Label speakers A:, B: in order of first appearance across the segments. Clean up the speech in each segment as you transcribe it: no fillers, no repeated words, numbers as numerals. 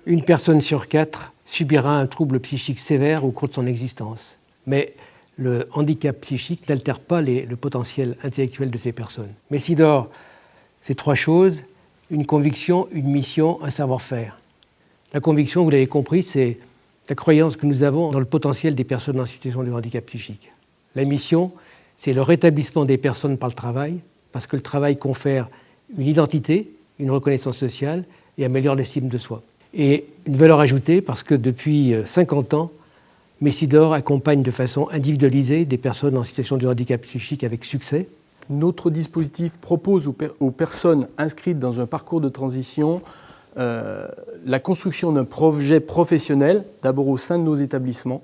A: Une personne sur 4 subira un trouble psychique sévère au cours de son existence. Mais le handicap psychique n'altère pas le potentiel intellectuel de ces personnes. Messidor, c'est 3 choses: une conviction, une mission, un savoir-faire. La conviction, vous l'avez compris, c'est la croyance que nous avons dans le potentiel des personnes en situation de handicap psychique. La mission, c'est le rétablissement des personnes par le travail, parce que le travail confère une identité, une reconnaissance sociale et améliore l'estime de soi. Et une valeur ajoutée, parce que depuis 50 ans, Messidor accompagne de façon individualisée des personnes en situation de handicap psychique avec succès.
B: Notre dispositif propose aux personnes inscrites dans un parcours de transition la construction d'un projet professionnel, d'abord au sein de nos établissements,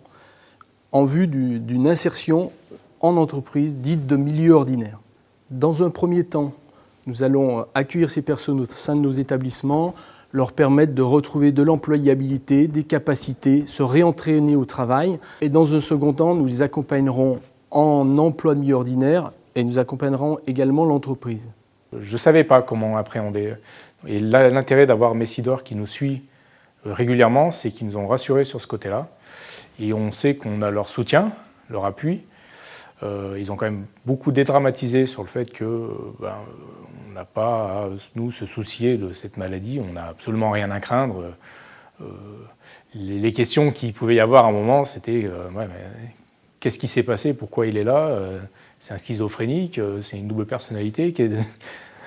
B: en vue d'une insertion en entreprise dite de milieu ordinaire. Dans un premier temps, nous allons accueillir ces personnes au sein de nos établissements, leur permettre de retrouver de l'employabilité, des capacités, se réentraîner au travail. Et dans un second temps, nous les accompagnerons en emploi de milieu ordinaire et nous accompagnerons également l'entreprise.
C: Je ne savais pas comment appréhender. Et là, l'intérêt d'avoir Messidor qui nous suit régulièrement, c'est qu'ils nous ont rassurés sur ce côté-là. Et on sait qu'on a leur soutien, leur appui. Ils ont quand même beaucoup dédramatisé sur le fait que on n'a pas à nous se soucier de cette maladie, on n'a absolument rien à craindre. Les questions qu'il pouvait y avoir à un moment, c'était mais qu'est-ce qui s'est passé, pourquoi il est là, c'est un schizophrénique, c'est une double personnalité,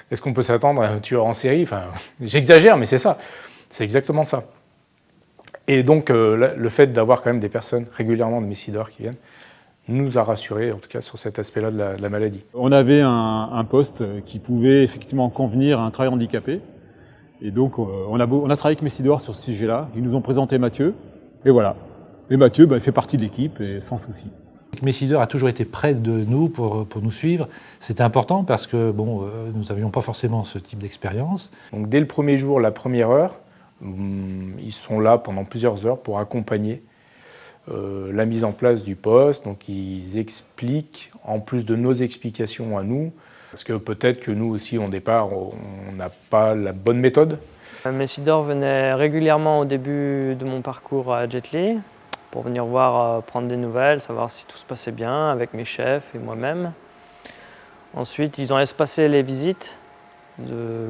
C: est-ce qu'on peut s'attendre à un tueur en série? Enfin, j'exagère, mais c'est ça, c'est exactement ça. Et donc le fait d'avoir quand même des personnes régulièrement de Messidor qui viennent, nous a rassurés, en tout cas, sur cet aspect-là de la maladie.
D: On avait un poste qui pouvait effectivement convenir à un travailleur handicapé. Et donc, on a travaillé avec Messidor sur ce sujet-là. Ils nous ont présenté Mathieu. Et voilà. Et Mathieu, il fait partie de l'équipe et sans souci.
E: Messidor a toujours été près de nous pour nous suivre. C'était important parce que nous n'avions pas forcément ce type d'expérience.
C: Donc, dès le premier jour, la première heure, ils sont là pendant plusieurs heures pour accompagner la mise en place du poste. Donc ils expliquent, en plus de nos explications à nous, parce que peut-être que nous aussi, au départ, on n'a pas la bonne méthode.
F: Messidor venait régulièrement au début de mon parcours à Jetly pour venir voir, prendre des nouvelles, savoir si tout se passait bien avec mes chefs et moi-même. Ensuite, ils ont espacé les visites.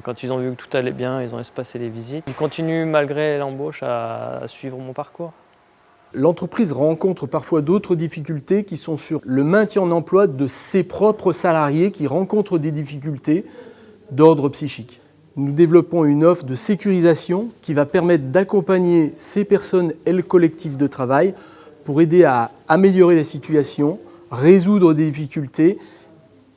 F: Quand ils ont vu que tout allait bien, ils ont espacé les visites. Ils continuent, malgré l'embauche, à suivre mon parcours.
B: L'entreprise rencontre parfois d'autres difficultés qui sont sur le maintien en emploi de ses propres salariés qui rencontrent des difficultés d'ordre psychique. Nous développons une offre de sécurisation qui va permettre d'accompagner ces personnes et le collectif de travail pour aider à améliorer la situation, résoudre des difficultés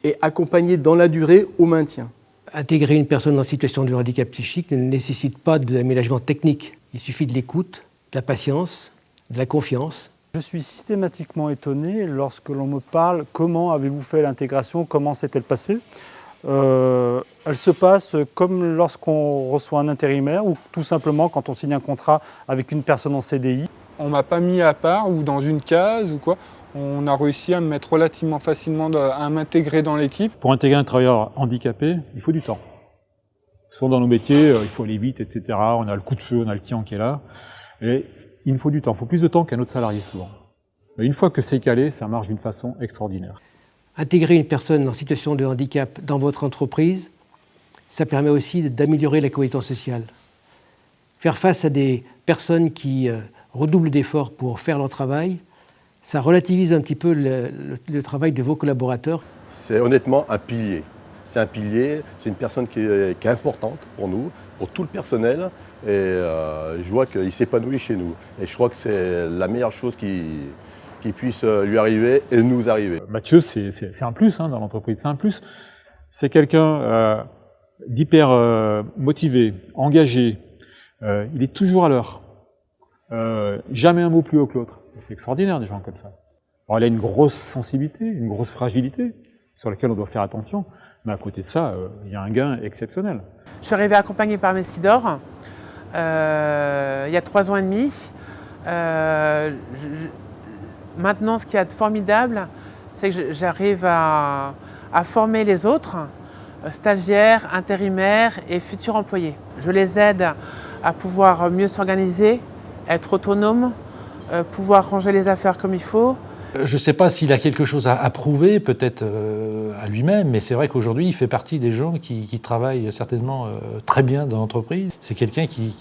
B: et accompagner dans la durée au maintien.
A: Intégrer une personne en situation de handicap psychique ne nécessite pas d'aménagement technique. Il suffit de l'écoute, de la patience, de la confiance.
G: Je suis systématiquement étonné lorsque l'on me parle « Comment avez-vous fait l'intégration ? Comment s'est-elle passée ?» Elle se passe comme lorsqu'on reçoit un intérimaire ou tout simplement quand on signe un contrat avec une personne en CDI.
H: On ne m'a pas mis à part ou dans une case ou quoi. On a réussi à me mettre relativement facilement, à m'intégrer dans l'équipe.
D: Pour intégrer un travailleur handicapé, il faut du temps. Souvent dans nos métiers, il faut aller vite, etc. On a le coup de feu, on a le client qui est là. Et il faut du temps. Il faut plus de temps qu'un autre salarié souvent. Mais une fois que c'est calé, ça marche d'une façon extraordinaire.
A: Intégrer une personne en situation de handicap dans votre entreprise, ça permet aussi d'améliorer la cohésion sociale. Faire face à des personnes qui redoublent d'efforts pour faire leur travail, ça relativise un petit peu le travail de vos collaborateurs.
I: C'est honnêtement un pilier. C'est un pilier, c'est une personne qui est importante pour nous, pour tout le personnel. Et je vois qu'il s'épanouit chez nous. Et je crois que c'est la meilleure chose qui puisse lui arriver et nous arriver.
D: Mathieu, c'est un plus dans l'entreprise. C'est un plus. C'est quelqu'un d'hyper motivé, engagé. Il est toujours à l'heure. Jamais un mot plus haut que l'autre. C'est extraordinaire, des gens comme ça. Alors, il a une grosse sensibilité, une grosse fragilité sur laquelle on doit faire attention. Mais à côté de ça, il y a un gain exceptionnel.
J: Je suis arrivé accompagné par Messidor il y a 3 ans et demi. Maintenant, ce qu'il y a de formidable, c'est que j'arrive à former les autres, stagiaires, intérimaires et futurs employés. Je les aide à pouvoir mieux s'organiser, être autonome, pouvoir ranger les affaires comme il faut.
E: Je ne sais pas s'il a quelque chose à prouver, peut-être à lui-même, mais c'est vrai qu'aujourd'hui, il fait partie des gens qui travaillent certainement très bien dans l'entreprise. C'est quelqu'un qui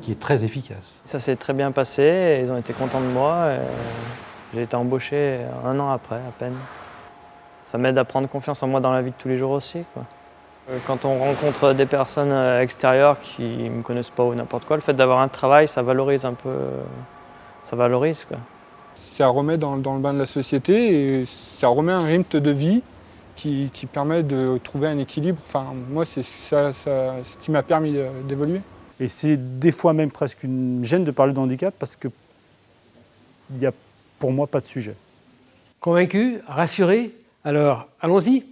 E: est très efficace.
F: Ça s'est très bien passé, ils ont été contents de moi. J'ai été embauché 1 an après, à peine. Ça m'aide à prendre confiance en moi dans la vie de tous les jours aussi, quoi. Quand on rencontre des personnes extérieures qui ne me connaissent pas ou n'importe quoi, le fait d'avoir un travail, ça valorise un peu. Ça valorise, quoi.
H: Ça remet dans le bain de la société et ça remet un rythme de vie qui permet de trouver un équilibre. Enfin, moi, c'est ça ce qui m'a permis d'évoluer.
G: Et c'est des fois même presque une gêne de parler de handicap parce qu'il n'y a pour moi pas de sujet.
A: Convaincu? Rassuré? Alors, allons-y.